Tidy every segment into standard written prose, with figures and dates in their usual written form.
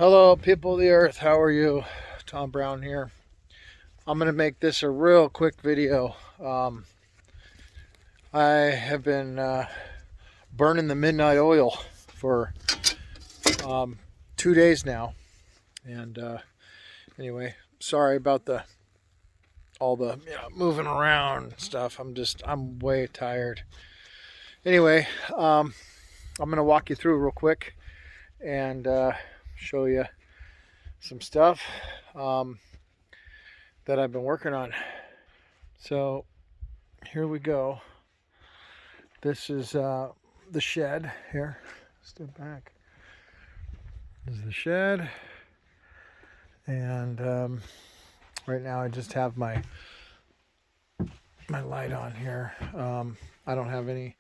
Hello, people of the earth. How are you? Tom Brown here. I'm going to make this a real quick video. I have been burning the midnight oil for um, 2 days now. And anyway, sorry about all the moving around and stuff. I'm way tired. Anyway, I'm going to walk you through real quick and show you some stuff that I've been working on. So here we go. This is the shed here. Step back. This is the shed, and right now I just have my light on here. I don't have any.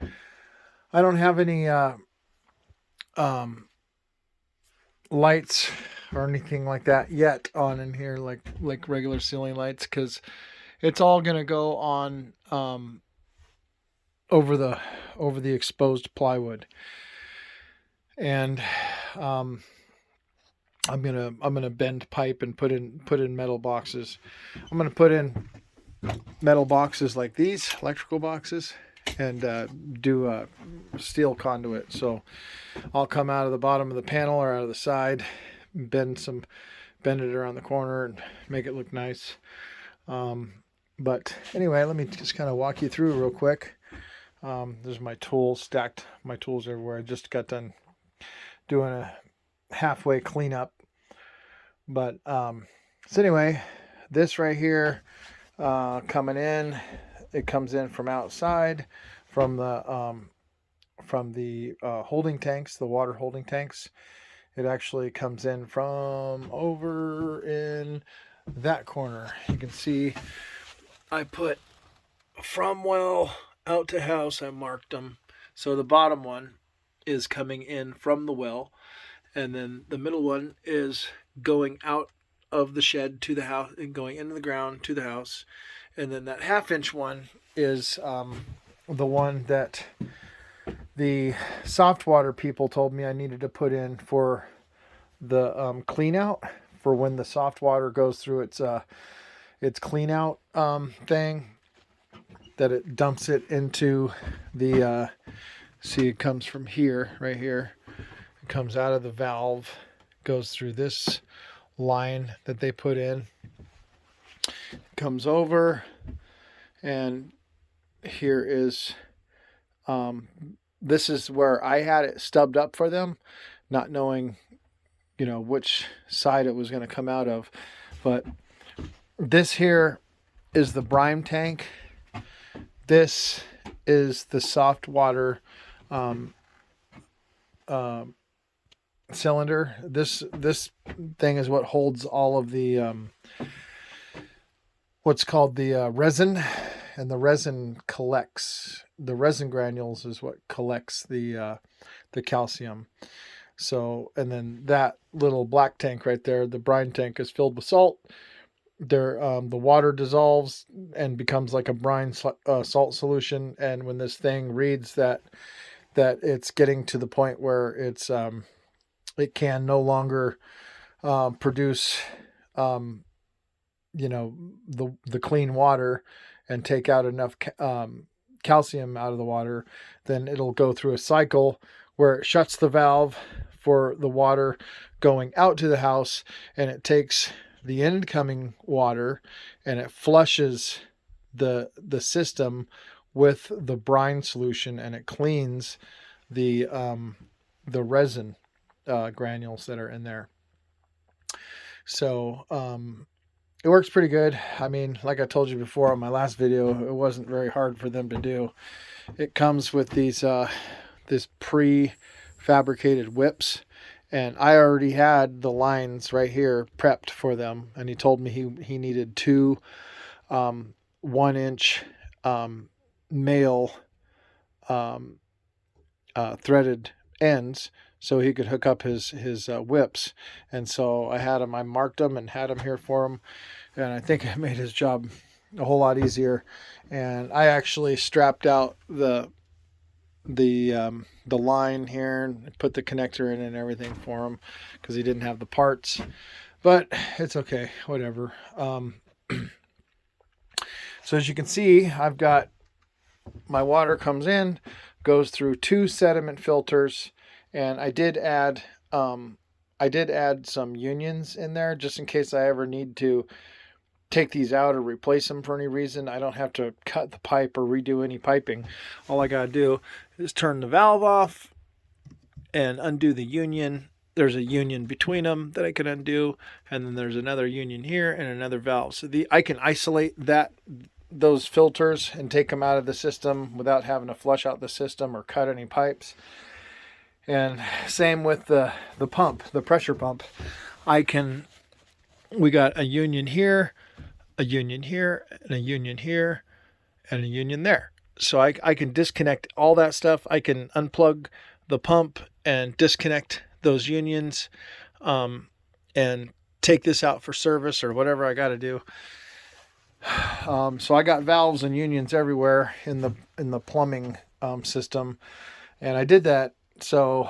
Lights or anything like that yet on in here, like regular ceiling lights, because it's all gonna go on over the exposed plywood, and I'm gonna bend pipe and put in metal boxes. I'm gonna put in metal boxes like these, electrical boxes, and do a steel conduit. So I'll come out of the bottom of the panel or out of the side, bend it around the corner and make it look nice. But anyway, let me just kind of walk you through real quick. There's my tools, stacked my tools everywhere. I just got done doing a halfway cleanup. But so anyway, this right here coming in, it comes in from outside, from the holding tanks, the water holding tanks. It actually comes in from over in that corner. You can see I put from well out to house. I marked them. So the bottom one is coming in from the well, and then the middle one is going out of the shed to the house and going into the ground to the house. And then that 1/2 inch one is the one that the soft water people told me I needed to put in for the clean out, for when the soft water goes through its clean out thing, that it dumps it into the see, it comes from here, right here. It comes out of the valve, goes through this line that they put in, comes over, and here is this is where I had it stubbed up for them, not knowing which side it was going to come out of. But this here is the brine tank. This is the soft water cylinder. This thing is what holds all of the what's called the resin, and the resin collects, the resin granules is what collects the calcium. So, and then that little black tank right there, the brine tank, is filled with salt. There, the water dissolves and becomes like a brine salt solution. And when this thing reads that it's getting to the point where it's it can no longer produce the clean water and take out enough calcium out of the water, then it'll go through a cycle where it shuts the valve for the water going out to the house, and it takes the incoming water and it flushes the system with the brine solution, and it cleans the resin granules that are in there. So it works pretty good. I mean, like I told you before on my last video, it wasn't very hard for them to do. It comes with these this pre-fabricated whips, and I already had the lines right here prepped for them. And he told me he needed 2 1-inch male threaded ends, so he could hook up his whips. And so I had him, I marked them and had him here for him, and I think it made his job a whole lot easier. And I actually strapped out the the line here and put the connector in and everything for him because he didn't have the parts. But it's okay, whatever. So as you can see, I've got my water comes in, goes through 2 sediment filters, and I did add some unions in there just in case I ever need to take these out or replace them for any reason. I don't have to cut the pipe or redo any piping. All I gotta do is turn the valve off and undo the union. There's a union between them that I can undo, and then there's another union here and another valve. So I can isolate those filters and take them out of the system without having to flush out the system or cut any pipes. And same with the pump, the pressure pump. We got a union here, a union here, and a union here, and a union there. So I can disconnect all that stuff. I can unplug the pump and disconnect those unions, and take this out for service or whatever I got to do. So I got valves and unions everywhere in the plumbing system, and I did that so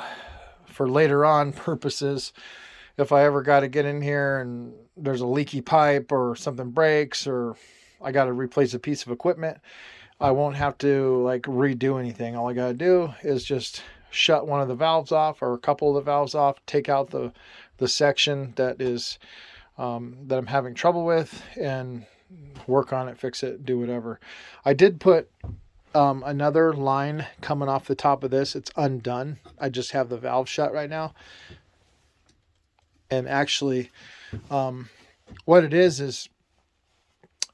for later on purposes, if I ever got to get in here and there's a leaky pipe or something breaks or I got to replace a piece of equipment, I won't have to like redo anything. All I got to do is just shut one of the valves off or a couple of the valves off, take out the section that is that I'm having trouble with, and work on it, fix it, do whatever. I did put another line coming off the top of this. It's undone. I just have the valve shut right now. And actually, what it is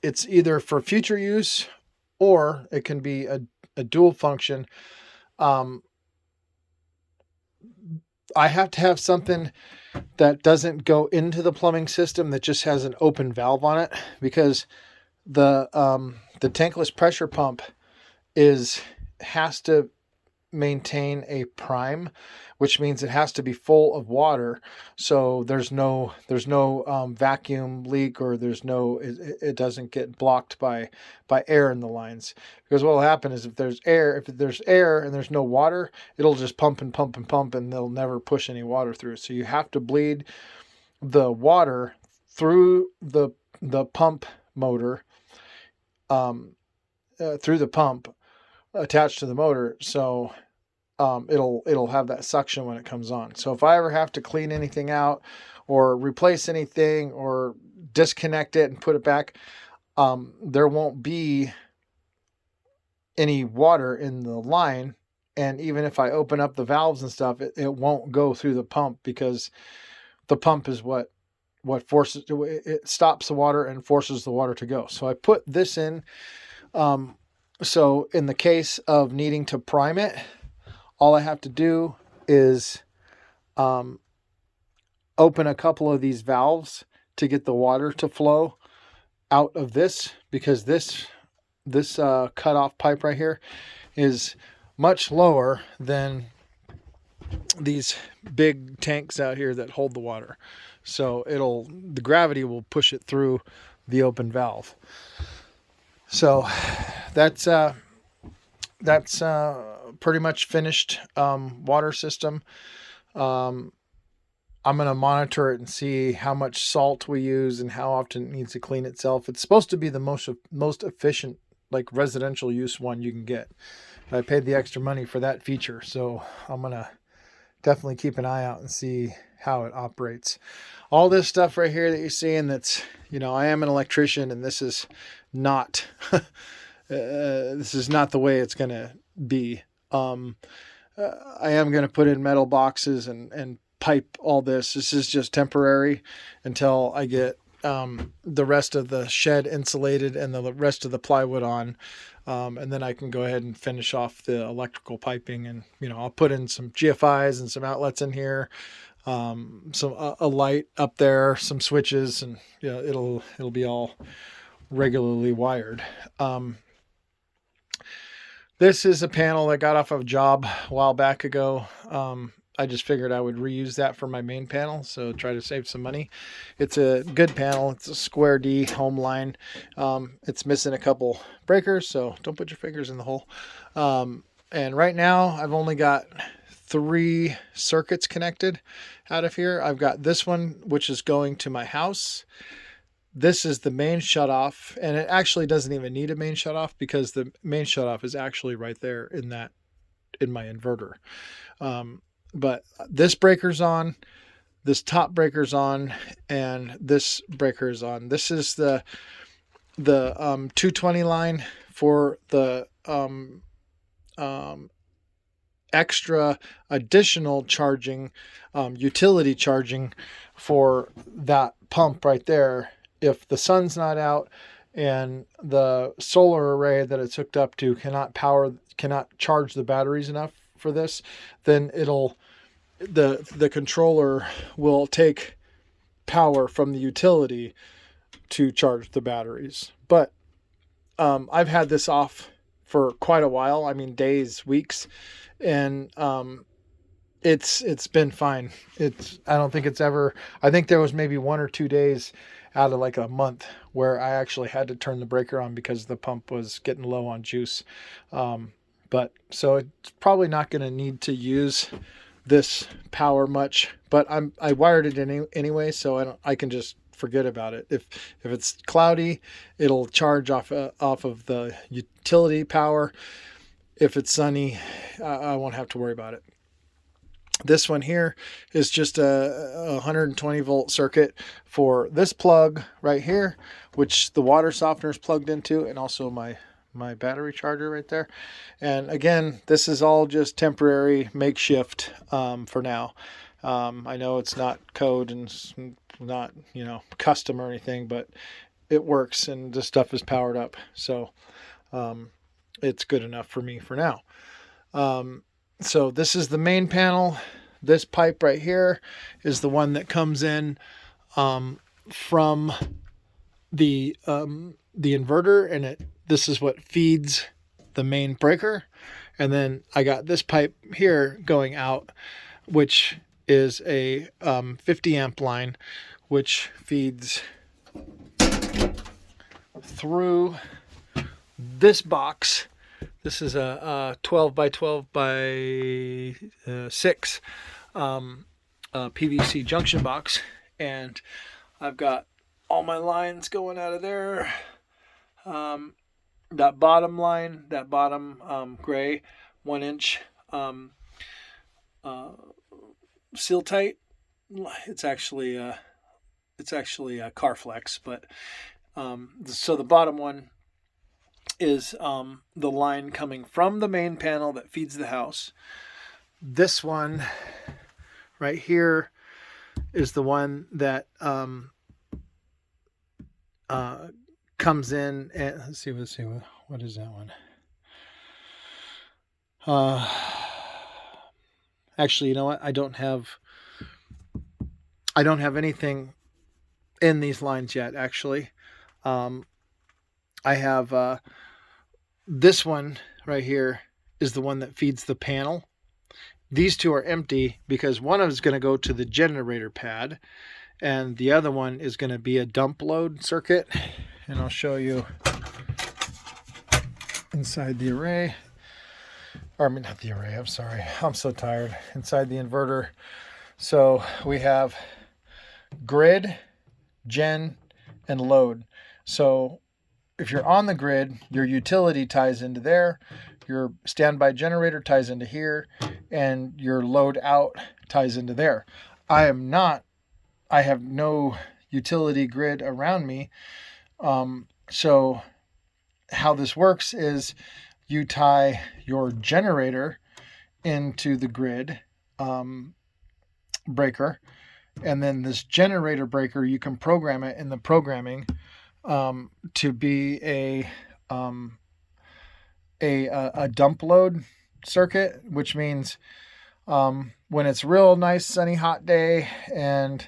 it's either for future use or it can be a dual function. I have to have something that doesn't go into the plumbing system, that just has an open valve on it, because the tankless pressure pump has to maintain a prime, which means it has to be full of water. So there's no vacuum leak, or it doesn't get blocked by air in the lines. Because what will happen is if there's air and there's no water, it'll just pump and pump and pump, and they'll never push any water through. So you have to bleed the water through the pump motor, through the pump attached to the motor, so it'll have that suction when it comes on. So if I ever have to clean anything out or replace anything or disconnect it and put it back, there won't be any water in the line. And even if I open up the valves and stuff, it won't go through the pump, because the pump is what forces it, stops the water and forces the water to go. So I put this in. So in the case of needing to prime it, all I have to do is open a couple of these valves to get the water to flow out of this, because this cutoff pipe right here is much lower than these big tanks out here that hold the water. So the gravity will push it through the open valve. So that's pretty much finished water system. I'm going to monitor it and see how much salt we use and how often it needs to clean itself. It's supposed to be the most efficient, like, residential use one you can get. I paid the extra money for that feature, so I'm going to definitely keep an eye out and see how it operates. All this stuff right here that you're seeing, that's, I am an electrician, and this is not this is not the way it's going to be. I am going to put in metal boxes and pipe all this. This is just temporary until I get the rest of the shed insulated and the rest of the plywood on. And then I can go ahead and finish off the electrical piping, and, I'll put in some GFIs and some outlets in here, a light up there, some switches, and it'll be all regularly wired. This is a panel that got off of a job a while back ago. I just figured I would reuse that for my main panel, so try to save some money. It's a good panel. It's a Square D home line. It's missing a couple breakers, so don't put your fingers in the hole. And right now I've only got 3 circuits connected out of here. I've got this one, which is going to my house. This is the main shutoff, and it actually doesn't even need a main shutoff because the main shutoff is actually right there in my inverter. But this breaker's on, this top breaker's on, and this breaker's on. This is the 220 line for the extra additional charging, utility charging for that pump right there. If the sun's not out and the solar array that it's hooked up to cannot charge the batteries enough for this, then the controller will take power from the utility to charge the batteries. But I've had this off for quite a while. I mean, days, weeks, and it's been fine. I don't think it's ever. I think there was maybe 1 or 2 days out of like a month where I actually had to turn the breaker on because the pump was getting low on juice. But so it's probably not going to need to use this power much, but I wired it in anyway, so I can just forget about it. If it's cloudy, it'll charge off of the utility power. If it's sunny, I won't have to worry about it. This one here is just a 120 volt circuit for this plug right here, which the water softener is plugged into, and also my battery charger right there. And again, this is all just temporary makeshift for now. I know it's not code and it's not, custom or anything, but it works and the stuff is powered up. So it's good enough for me for now. So this is the main panel. This pipe right here is the one that comes in from the inverter, and this is what feeds the main breaker. And then I got this pipe here going out, which is a 50 amp line, which feeds through this box. This is a 12 by 12 by 6 PVC junction box, and I've got all my lines going out of there. That bottom line, that bottom gray 1 inch seal tight. It's actually a Carflex, but so the bottom one is the line coming from the main panel that feeds the house. This one right here is the one that comes in, and let's see what is that one. Actually, you know what? I don't have anything in these lines yet. Actually, I have this one right here is the one that feeds the panel. These two are empty because one of them is going to go to the generator pad, and the other one is going to be a dump load circuit. And I'll show you inside the array. Or I mean, not the array, I'm sorry. I'm so tired. Inside the inverter. So we have grid, gen, and load. So if you're on the grid, your utility ties into there, your standby generator ties into here, and your load out ties into there. I have no utility grid around me. So how this works is you tie your generator into the grid breaker, and then this generator breaker, you can program it in the programming to be a dump load circuit, which means when it's real nice sunny hot day and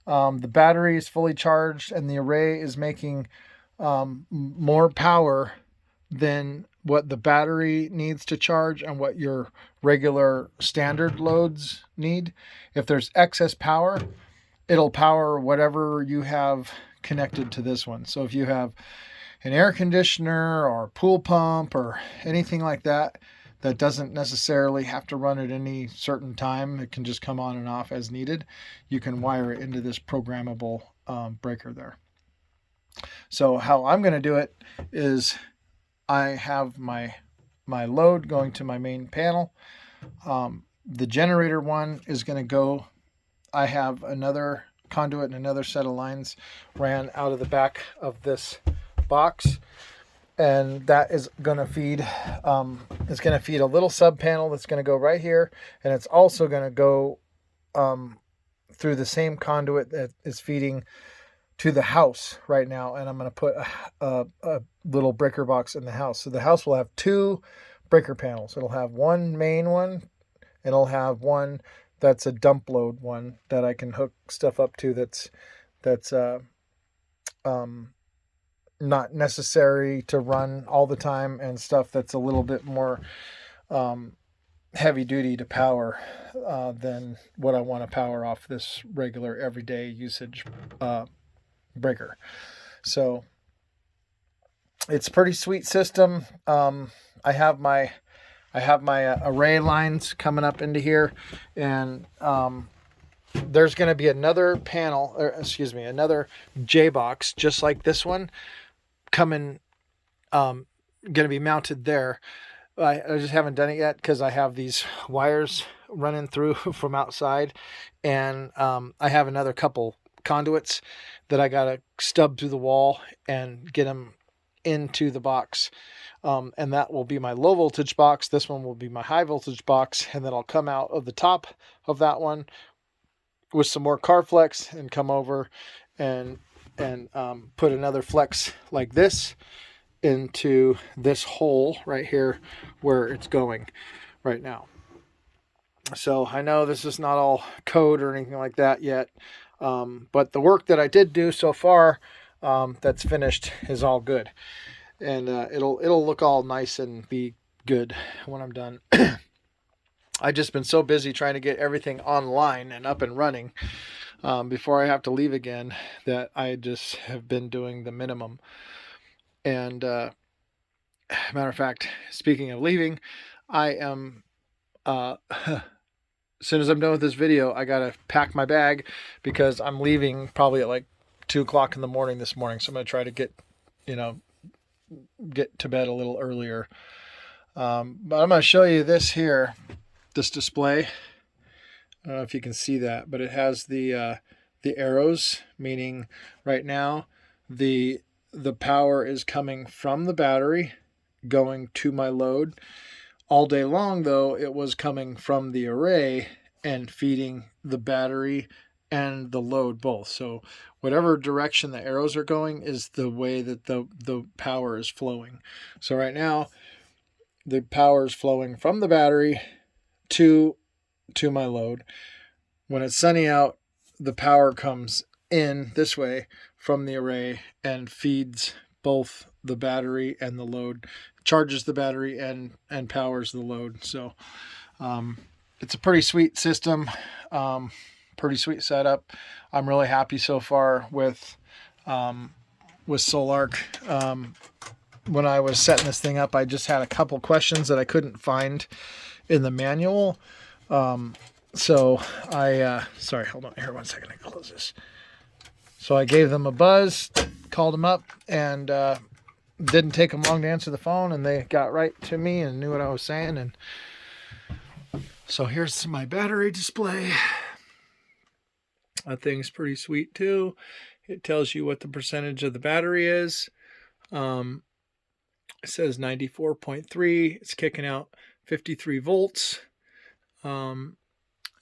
the battery is fully charged and the array is making more power than what the battery needs to charge and what your regular standard loads need. If there's excess power, it'll power whatever you have connected to this one. So if you have an air conditioner or a pool pump or anything like that that doesn't necessarily have to run at any certain time. It can just come on and off as needed. You can wire it into this programmable breaker there. So how I'm going to do it is I have my load going to my main panel. The generator one is going to go, I have another conduit and another set of lines ran out of the back of this box, and that is going to feed a little sub panel that's going to go right here, and it's also going to go through the same conduit that is feeding to the house right now, and I'm going to put a little breaker box in the house. So the house will have two breaker panels. It'll have one main one, and it'll have one that's a dump load one that I can hook stuff up to that's not necessary to run all the time, and stuff that's a little bit more heavy duty to power than what I want to power off this regular everyday usage breaker. So it's a pretty sweet system. I have my array lines coming up into here, and there's going to be another panel, or excuse me, another J box just like this one coming, going to be mounted there. I just haven't done it yet because I have these wires running through from outside, and I have another couple conduits that I got to stub through the wall and get them into the box. And that will be my low voltage box. This one will be my high voltage box. And then I'll come out of the top of that one with some more car flex and come over and put another flex like this into this hole right here where it's going right now. So I know this is not all code or anything like that yet. But the work that I did do so far, that's finished, is all good. And it'll look all nice and be good when I'm done. I've just been so busy trying to get everything online and up and running before I have to leave again that I just have been doing the minimum. And matter of fact, speaking of leaving, I am as soon as I'm done with this video, I gotta pack my bag because I'm leaving probably at like 2 o'clock in the morning this morning. So I'm gonna try to get to bed a little earlier. But I'm gonna show you this here, this display. I don't know if you can see that, but it has the arrows, meaning right now the power is coming from the battery going to my load. All day long, though, it was coming from the array and feeding the battery and the load both. So whatever direction the arrows are going is the way that the power is flowing. So right now, the power is flowing from the battery to my load. When it's sunny out, the power comes in this way from the array and feeds both the battery and the load, charges the battery and powers the load. So it's a pretty sweet system, pretty sweet setup. I'm really happy so far with Sol-Ark. When I was setting this thing up, I just had a couple questions that I couldn't find in the manual. So I sorry, hold on here 1 second. I close this. So I gave them a buzz, called them up, and didn't take them long to answer the phone, and they got right to me and knew what I was saying. And so here's my battery display. That thing's pretty sweet too. It tells you what the percentage of the battery is. It says 94.3. It's kicking out 53 volts. And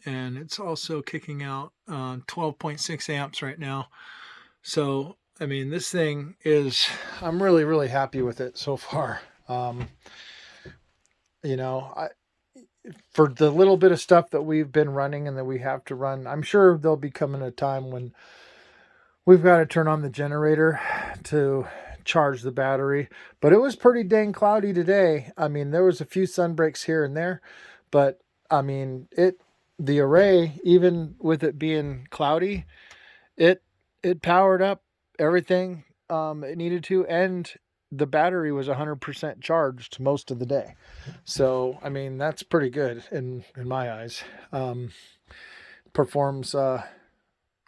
it's also kicking out 12.6 amps right now. So I mean, this thing is, I'm really, really happy with it so far. For the little bit of stuff that we've been running and that we have to run, I'm sure there'll be coming a time when we've got to turn on the generator to charge the battery. But it was pretty dang cloudy today. I mean, there was a few sun breaks here and there, but I mean, the array, even with it being cloudy, it powered up everything it needed to, and the battery was 100% charged most of the day. So, I mean, that's pretty good in my eyes. Performs a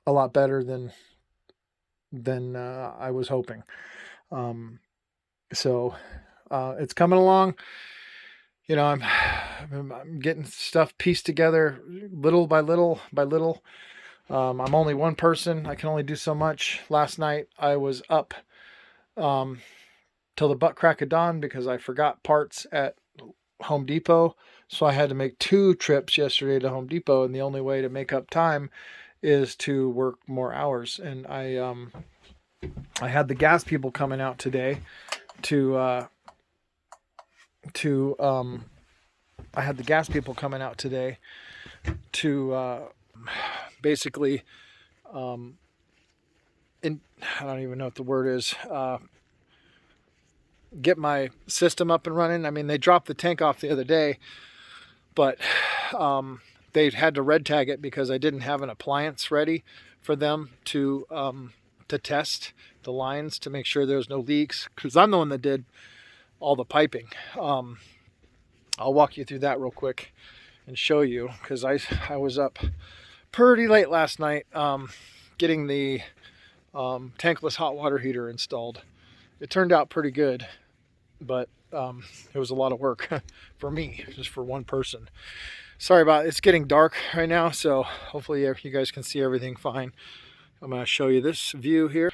lot better than I was hoping. So it's coming along. You know, I'm getting stuff pieced together little by little by little. I'm only one person. I can only do so much. Last night I was up till the butt crack of dawn because I forgot parts at Home Depot. So I had to make 2 trips yesterday to Home Depot, and the only way to make up time is to work more hours. And I had the gas people coming out today to basically I don't even know what the word is, get my system up and running. I mean, they dropped the tank off the other day, but they had to red tag it because I didn't have an appliance ready for them to test the lines to make sure there's no leaks, because I'm the one that did all the piping. I'll walk you through that real quick and show you, because I was up pretty late last night getting the tankless hot water heater installed. It turned out pretty good, but it was a lot of work for me, just for one person. Sorry about it. It's getting dark right now, so hopefully you guys can see everything fine. I'm going to show you this view here.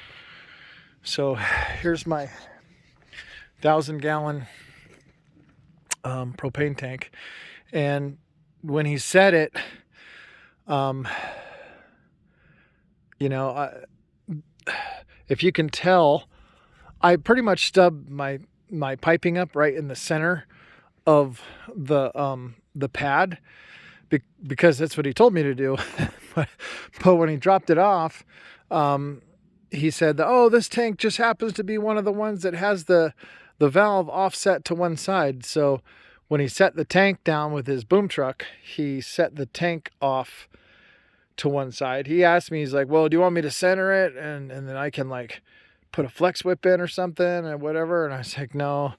So here's my 1,000-gallon propane tank, and when he set it, you know, if you can tell, I pretty much stubbed my piping up right in the center of the pad, because that's what he told me to do. but when he dropped it off, he said, "Oh, this tank just happens to be one of the ones that has the valve offset to one side." So when he set the tank down with his boom truck, he set the tank off to one side. He asked me, he's like, "Well, do you want me to center it and then I can like put a flex whip in or something or whatever?" And I was like, "No,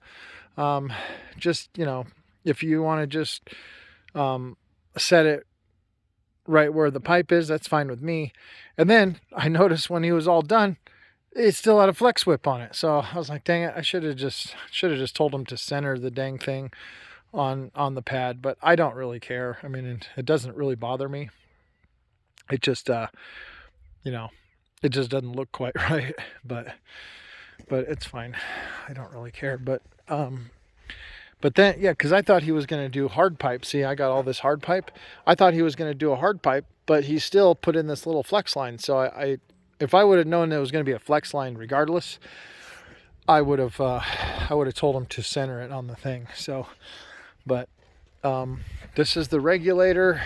just, you know, if you want to just set it right where the pipe is, that's fine with me." And then I noticed when he was all done, it still had a flex whip on it. So I was like, dang it, I should have just told him to center the dang thing on the pad. But I don't really care. I mean, it doesn't really bother me. It just you know, it just doesn't look quite right, but it's fine. I don't really care. But then, yeah, because I thought he was going to do hard pipe. See, I got all this hard pipe. I thought he was going to do a hard pipe, but he still put in this little flex line. So if I would have known there was going to be a flex line regardless, I would have told him to center it on the thing. So, but this is the regulator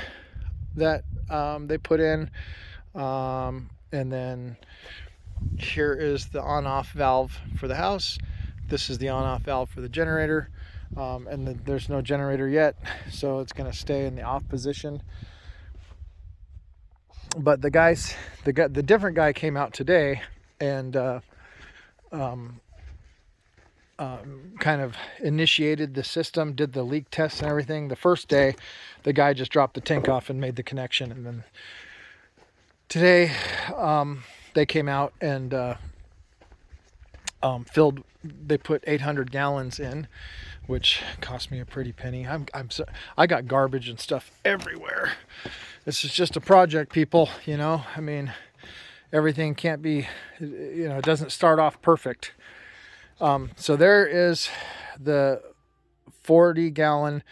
that they put in, and then here is the on-off valve for the house. This is the on-off valve for the generator. And there's no generator yet, so it's going to stay in the off position. But the different guy came out today and kind of initiated the system, did the leak tests and everything. The first day, the guy just dropped the tank off and made the connection, and then today they came out and filled. They put 800 gallons in, which cost me a pretty penny. I got garbage and stuff everywhere. This is just a project, people, you know. I mean, everything can't be, you know, it doesn't start off perfect. So there is the 40-gallon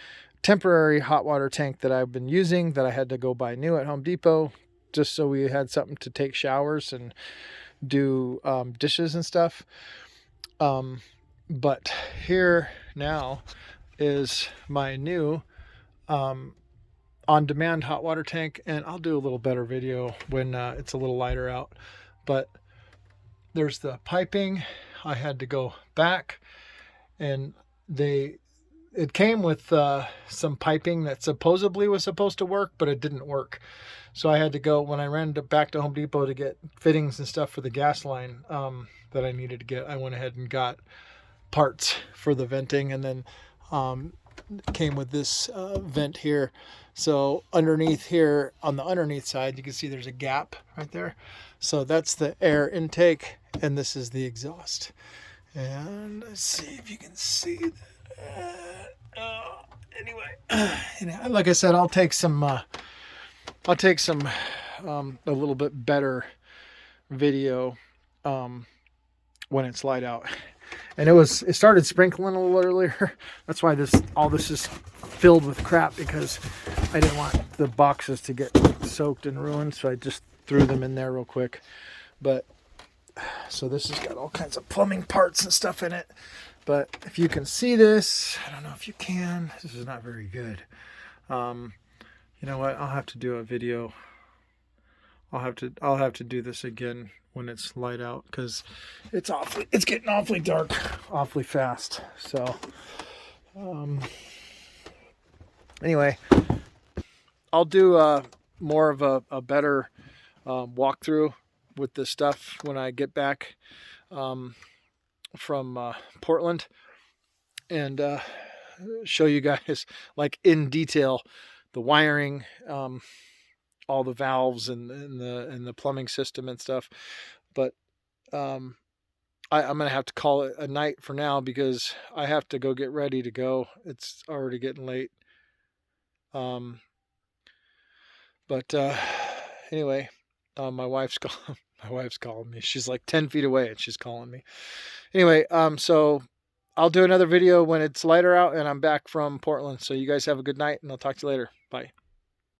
temporary hot water tank that I've been using, that I had to go buy new at Home Depot, just so we had something to take showers and do dishes and stuff. But here now is my new on-demand hot water tank, and I'll do a little better video when it's a little lighter out. But there's the piping. I had to go back, and it came with some piping that supposedly was supposed to work, but it didn't work. So I had to go, when I ran back to Home Depot to get fittings and stuff for the gas line that I needed to get, I went ahead and got parts for the venting, and then came with this vent here. So underneath here, on the underneath side, you can see there's a gap right there. So that's the air intake, and this is the exhaust. And let's see if you can see that. Anyway, like I said, I'll take some a little bit better video when it's light out. And it started sprinkling a little earlier. That's why all this is filled with crap, because I didn't want the boxes to get soaked and ruined, so I just threw them in there real quick. But so this has got all kinds of plumbing parts and stuff in it. But if you can see this, I don't know if you can. This is not very good. You know what? I'll have to do a video. I'll have to do this again when it's light out, because it's getting awfully dark awfully fast. So anyway, I'll do more of a better walkthrough with this stuff when I get back from Portland, and show you guys, like, in detail, the wiring, all the valves and the plumbing system and stuff. But I'm gonna have to call it a night for now, because I have to go get ready to go. It's already getting late. But anyway, my wife's calling me. She's like 10 feet away and she's calling me. Anyway, so I'll do another video when it's lighter out and I'm back from Portland. So you guys have a good night, and I'll talk to you later. Bye.